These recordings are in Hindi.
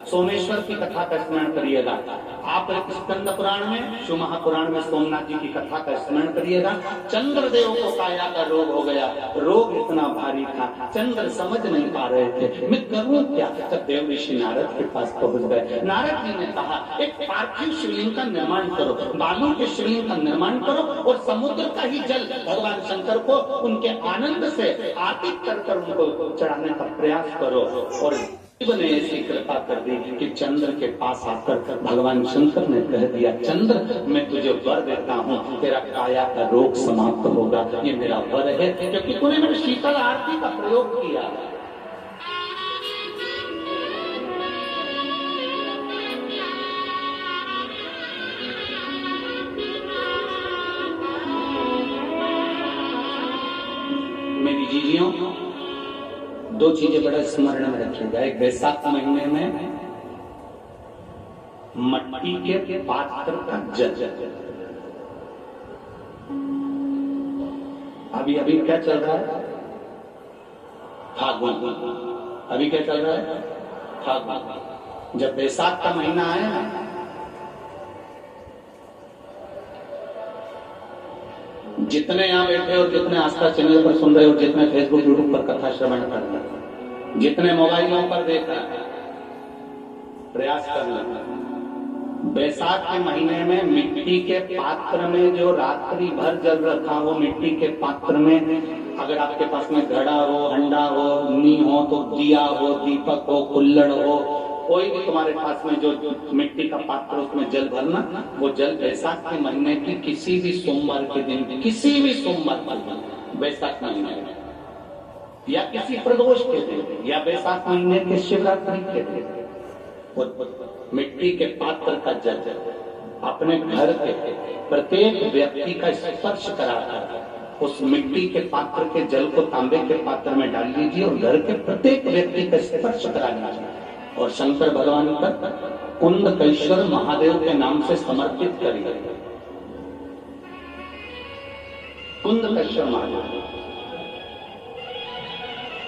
सोमेश्वर की कथा का स्मरण करिएगा। आप स्कंद पुराण में, शिव महापुराण में सोमनाथ जी की कथा का स्मरण करिएगा। चंद्रदेव को काया का रोग हो गया, रोग इतना भारी था, चंद्र समझ नहीं पा रहे थे, मैं करूं क्या। तब देव ऋषि नारद के पास पहुंच गए। नारद जी ने कहा, एक पार्थिव शिवलिंग का निर्माण करो, बालू के शिवलिंग का निर्माण करो और समुद्र का ही जल भगवान शंकर को उनके आनंद से आतित कर उनको चढ़ाने का प्रयास करो। और शिव ने ऐसी कृपा कर दी कि चंद्र के पास आकर भगवान शंकर ने कह दिया, चंद्र मैं तुझे वर देता हूँ, तेरा काया का रोग समाप्त होगा, ये मेरा वर है, क्योंकि तूने मेरे शीतल आरती का प्रयोग किया। मेरी जीजियों, दो चीजें बड़ा स्मरण में रखिएगा। एक बैसाख महीने में मट्टी के पात्र का जल, अभी क्या चल रहा है, फागुन। अभी क्या चल रहा है, फागुन। जब बैसाख का महीना आया ना, जितने यहाँ बैठे और जितने आस्था चैनल पर सुन रहे हो, जितने फेसबुक यूट्यूब पर कथा श्रवण कर रहे हो, जितने मोबाइलों पर देख रहे हैं, प्रयास करना, बैसाख के महीने में मिट्टी के पात्र में जो रात्रि भर जल रखा हो, मिट्टी के पात्र में, अगर आपके पास में घड़ा हो, हंडा हो, नी हो, तो दिया हो, दीपक हो, कुल्हड़ हो, कोई भी तुम्हारे पास में जो मिट्टी का पात्र, उसमें जल भरना। वो जल बैसाख के महीने की किसी भी सोमवार के दिन, किसी भी सोमवार पर, बैसाख महीने में या किसी प्रदोष के दिन या बैसाख महीने के शिवरात्रि के दिन, मिट्टी के पात्र का जल अपने घर के प्रत्येक व्यक्ति का स्पर्श कराकर उस मिट्टी के पात्र के जल को तांबे के पात्र में डाल लीजिए और घर के प्रत्येक व्यक्ति का स्पर्श करा लीजिए और शंकर भगवान पर कुंडकेश्वर महादेव के नाम से समर्पित करिए। कुंडकेश्वर महादेव,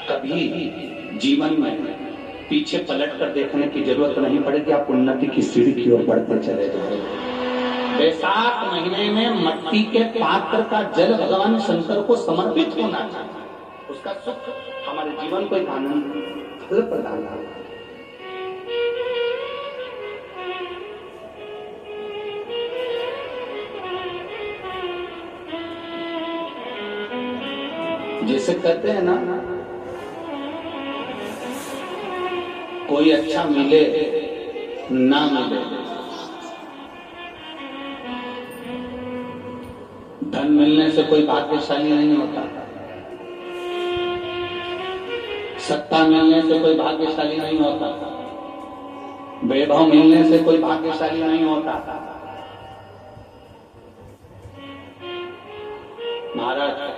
कभी जीवन में पीछे पलट कर देखने की जरूरत नहीं पड़ेगी, आप उन्नति की सीढ़ी की ओर बढ़ते चले जाएंगे। बैसाख महीने में मट्टी के पात्र का जल भगवान शंकर को समर्पित होना चाहिए, उसका सुख हमारे जीवन को एक आनंद प्रदान करता है। जैसे कहते हैं ना, कोई अच्छा मिले ना मिले, धन मिलने से कोई भाग्यशाली नहीं होता, सत्ता मिलने से कोई भाग्यशाली नहीं होता, वैभव मिलने से कोई भाग्यशाली नहीं होता। महाराज,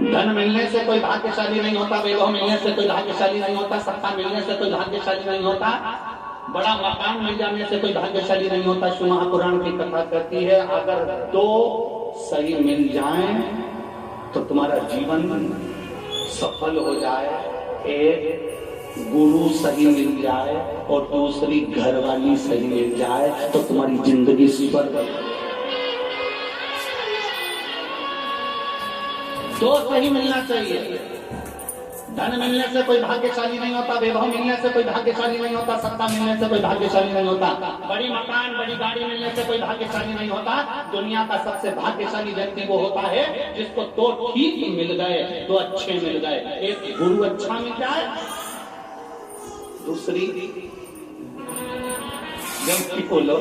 धन मिलने से कोई भाग्यशाली नहीं होता, वैभव मिलने से कोई भाग्यशाली नहीं होता, सत्ता मिलने से कोई भाग्यशाली नहीं होता, बड़ा मकान मिल जाने से कोई भाग्यशाली नहीं होता। शिव महापुराण की कथा कहती है, अगर दो सही मिल जाएं तो तुम्हारा जीवन सफल हो जाए। एक गुरु सही मिल जाए और दूसरी घरवाली सही मिल जाए तो तुम्हारी जिंदगी स्वर्ग। दो सही मिलना चाहिए। धन मिलने से कोई भाग्यशाली नहीं होता, वैभव मिलने से कोई भाग्यशाली नहीं होता, सत्ता मिलने से कोई भाग्यशाली नहीं होता, बड़ी मकान बड़ी गाड़ी मिलने से कोई भाग्यशाली नहीं होता। दुनिया का सबसे भाग्यशाली व्यक्ति वो होता है जिसको दो ठीक मिल गए, दो अच्छे मिल गए। एक गुरु अच्छा मिल जाए, दूसरी को लो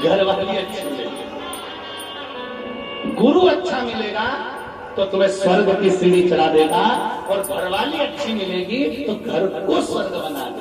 घर वाली अच्छी मिलेगी। गुरु अच्छा मिलेगा तो तुम्हें स्वर्ग की सीढ़ी चढ़ा देगा और घरवाली अच्छी मिलेगी तो घर को स्वर्ग बना देगा।